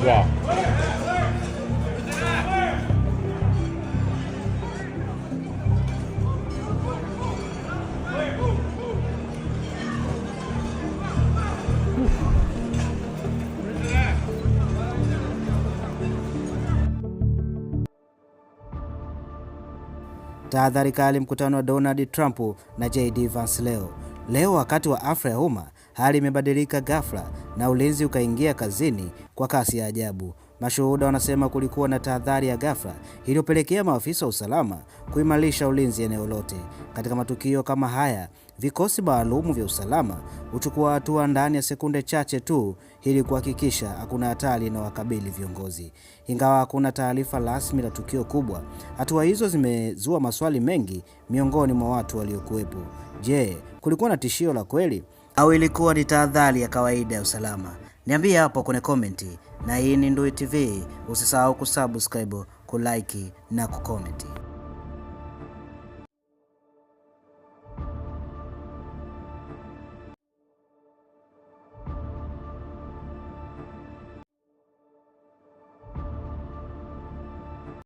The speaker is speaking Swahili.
Yeah. Tahadhari kali mkutano wa Donald Trump na JD Vance leo wakati wa afya ya umma, hali imebadilika ghafla na ulinzi ukaingia kazini kwa kasi ya ajabu. Mashuhuda wanasema kulikuwa na tahadhari ya ghafla iliyopelekea maafisa wa usalama kuimarisha ulinzi eneo lote. Katika matukio kama haya, vikosi maalum vya usalama huchukua hatua ndani ya sekunde chache tu ili kuhakikisha hakuna hatari na wakabili viongozi. Ingawa hakuna taarifa rasmi la tukio kubwa, hatua hizo zimezua maswali mengi miongoni mwa watu waliokuwepo. Je, kulikuwa na tishio la kweli au ilikuwa ni tahadhari ya kawaida ya usalama? Niambie hapo kwenye komenti. Na hii ni Ndui TV, usisahau kusubscribe, kulike na kucomment.